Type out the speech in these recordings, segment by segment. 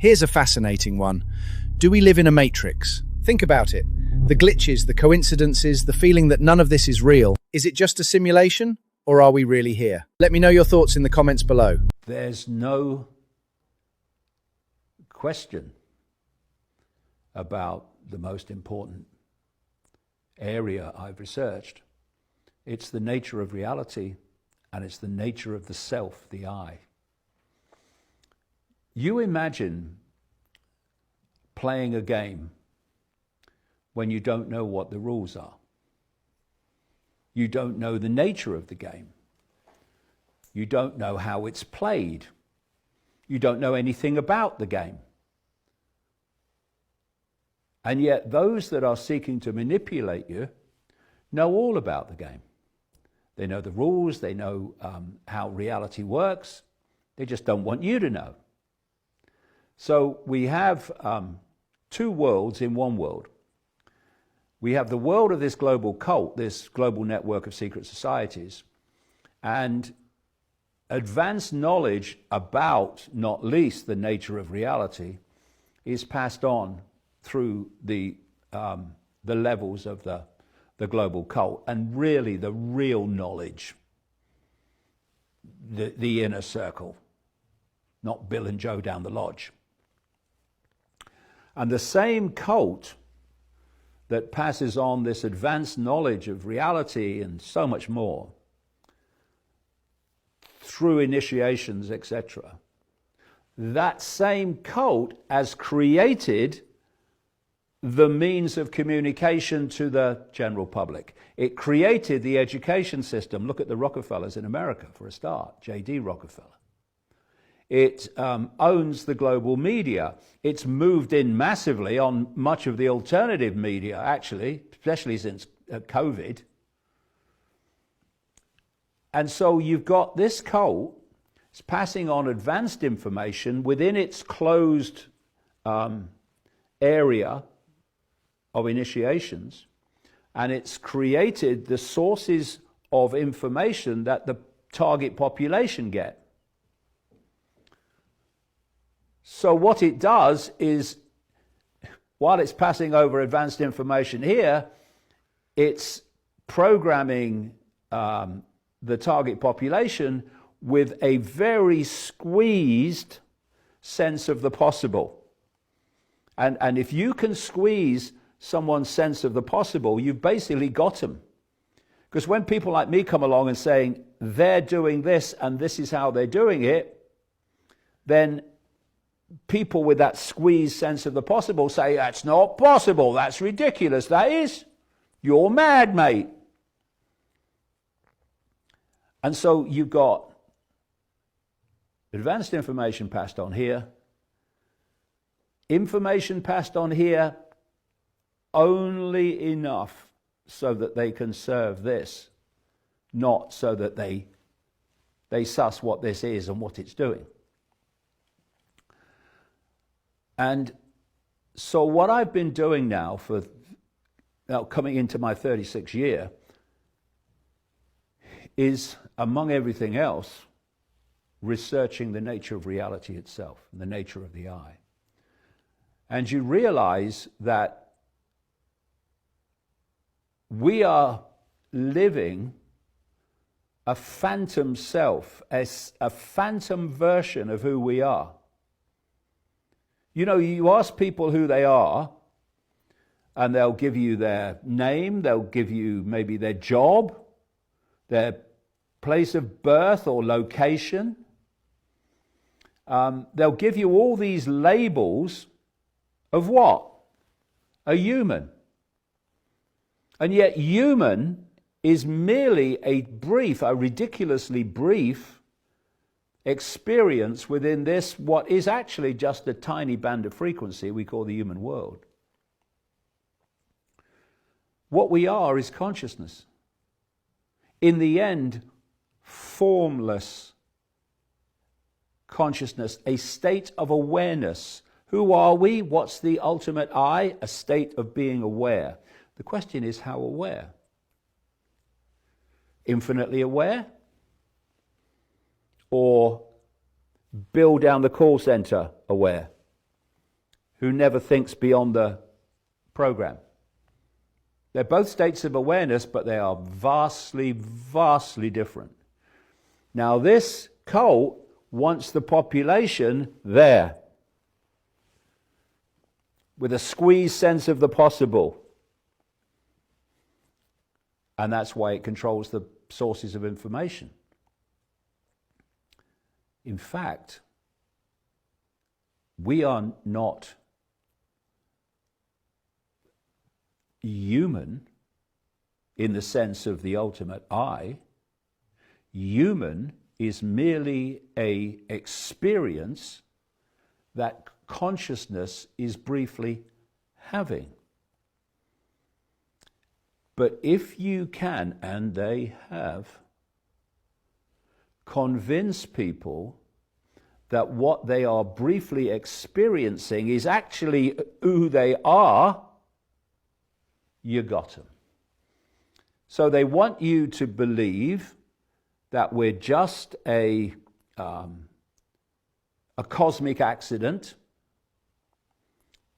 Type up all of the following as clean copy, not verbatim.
Here's a fascinating one. Do we live in a matrix? Think about it. The glitches, the coincidences, the feeling that none of this is real. Is it just a simulation, or are we really here? Let me know your thoughts in the comments below. There's no question about the most important area I've researched. It's the nature of reality, and it's the nature of the self, the I. You imagine playing a game when you don't know what the rules are. You don't know the nature of the game. You don't know how it's played. You don't know anything about the game. And yet those that are seeking to manipulate you know all about the game. They know the rules, they know how reality works. They just don't want you to know. So we have two worlds in one world. We have the world of this global cult, this global network of secret societies, and advanced knowledge about, not least, the nature of reality is passed on through the levels of the global cult, and really the real knowledge, the inner circle, not Bill and Joe down the lodge. And the same cult that passes on this advanced knowledge of reality and so much more through initiations, etc., that same cult has created the means of communication to the general public. It created the education system. Look at the Rockefellers in America, for a start, J.D. Rockefeller. It owns the global media. It's moved in massively on much of the alternative media, actually, especially since COVID. And so you've got this cult, it's passing on advanced information within its closed area of initiations, and it's created the sources of information that the target population get. So what it does is, while it's passing over advanced information here, it's programming the target population with a very squeezed sense of the possible. And if you can squeeze someone's sense of the possible, you've basically got them. Because when people like me come along and saying they're doing this and this is how they're doing it, then people with that squeezed sense of the possible say, that's not possible, that's ridiculous, that is. You're mad, mate. And so you've got advanced information passed on here, information passed on here only enough so that they can serve this, not so that they suss what this is and what it's doing. And so what I've been doing now coming into my 36th year is, among everything else, researching the nature of reality itself and the nature of the I. And you realize that we are living a phantom self, a phantom version of who we are. You know, you ask people who they are, and they'll give you their name, they'll give you maybe their job, their place of birth or location. They'll give you all these labels of what? A human. And yet human is merely a ridiculously brief experience within this, what is actually just a tiny band of frequency we call the human world. What we are is consciousness. In the end, formless consciousness, a state of awareness. Who are we? What's the ultimate I? A state of being aware. The question is, how aware? Infinitely aware? Or Bill down the call center aware? who never thinks beyond the program. They're both states of awareness, but they are vastly, vastly different. Now, this cult wants the population there, with a squeezed sense of the possible. And that's why it controls the sources of information. In fact, we are not human in the sense of the ultimate I. Human is merely an experience that consciousness is briefly having. But if you can, and they have, convince people that what they are briefly experiencing is actually who they are, you got them. So they want you to believe that we're just a cosmic accident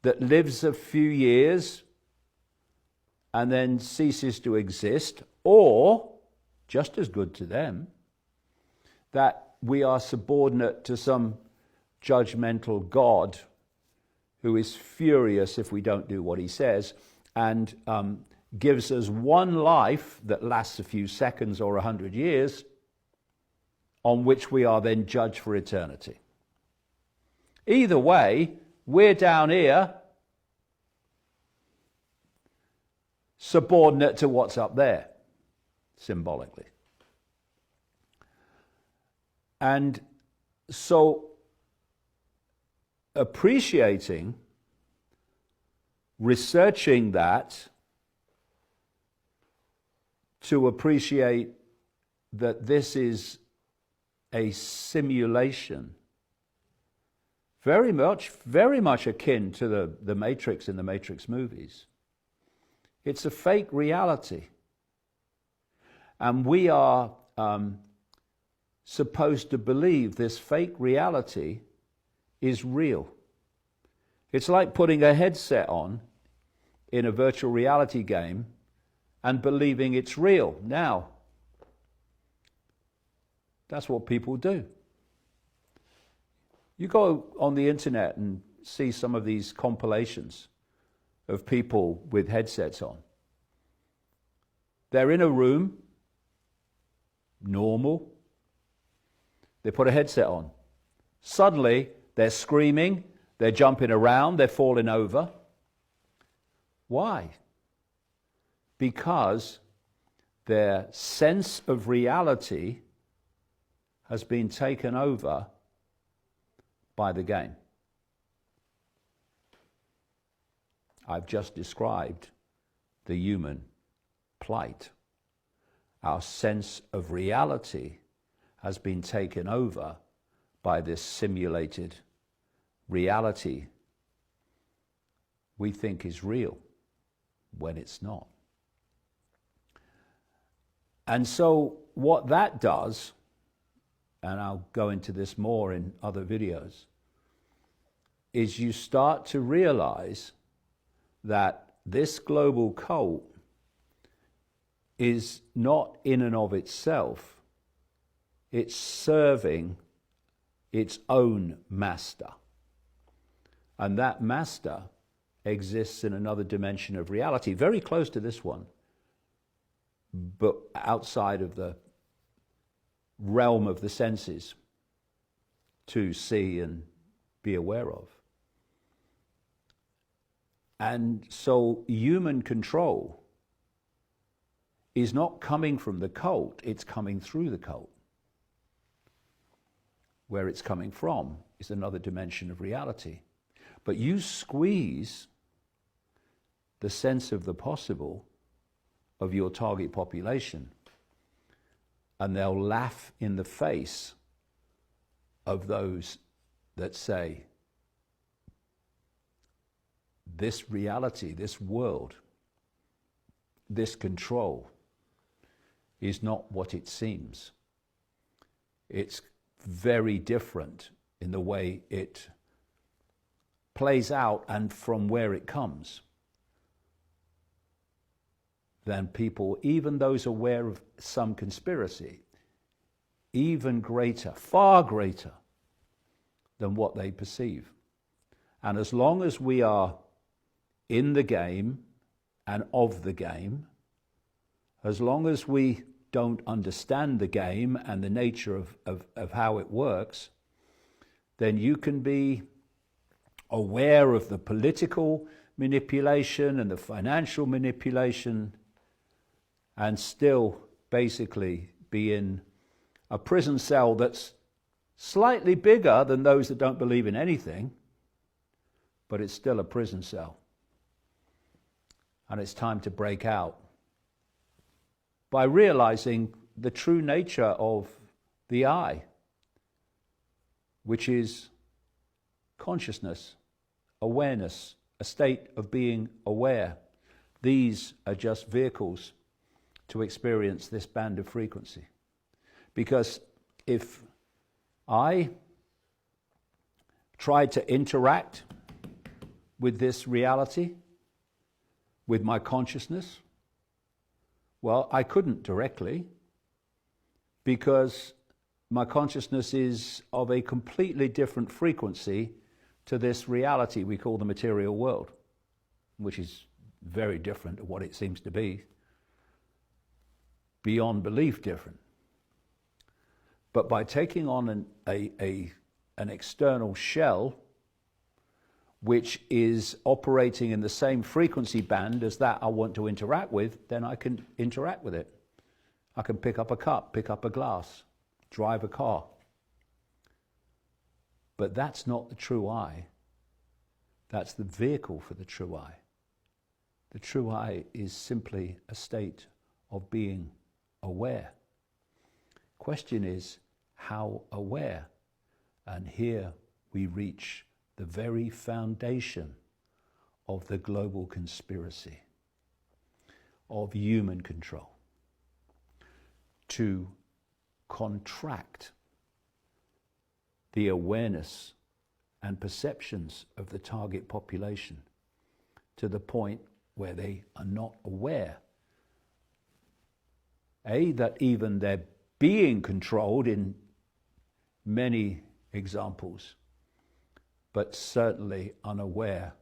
that lives a few years and then ceases to exist, or, just as good to them, that we are subordinate to some judgmental God who is furious if we don't do what he says, and gives us one life that lasts a few seconds or 100 years, on which we are then judged for eternity. Either way, we're down here, subordinate to what's up there, symbolically. And so, appreciating, researching that, to appreciate that this is a simulation, very much akin to the Matrix in the Matrix movies. It's a fake reality. And we are supposed to believe this fake reality is real. It's like putting a headset on in a virtual reality game and believing it's real. Now, that's what people do. You go on the internet and see some of these compilations of people with headsets on. They're in a room, normal. They put a headset on. Suddenly, they're screaming, they're jumping around, they're falling over. Why? Because their sense of reality has been taken over by the game. I've just described the human plight. Our sense of reality has been taken over by this simulated reality we think is real when it's not. And so what that does, and I'll go into this more in other videos, is you start to realize that this global cult is not in and of itself. It's serving its own master. And that master exists in another dimension of reality, very close to this one, but outside of the realm of the senses to see and be aware of. And so human control is not coming from the cult, it's coming through the cult. Where it's coming from is another dimension of reality. But you squeeze the sense of the possible of your target population, and they'll laugh in the face of those that say, this reality, this world, this control is not what it seems. It's very different in the way it plays out and from where it comes, then people, even those aware of some conspiracy, even greater, far greater than what they perceive. And as long as we are in the game and of the game, as long as we don't understand the game and the nature of how it works, then you can be aware of the political manipulation and the financial manipulation and still basically be in a prison cell that's slightly bigger than those that don't believe in anything, but it's still a prison cell. And it's time to break out by realizing the true nature of the I, which is consciousness, awareness, a state of being aware. These are just vehicles to experience this band of frequency. Because if I tried to interact with this reality, with my consciousness, well, I couldn't directly, because my consciousness is of a completely different frequency to this reality we call the material world, which is very different to what it seems to be, beyond belief different. But by taking on an external shell, which is operating in the same frequency band as that I want to interact with, then I can interact with it. I can pick up a cup, pick up a glass, drive a car. But that's not the true I. That's the vehicle for the true I. The true I is simply a state of being aware. Question is, how aware? And here we reach the very foundation of the global conspiracy, of human control, to contract the awareness and perceptions of the target population to the point where they are not aware, that even they're being controlled in many examples, but certainly unaware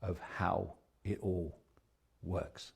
of how it all works.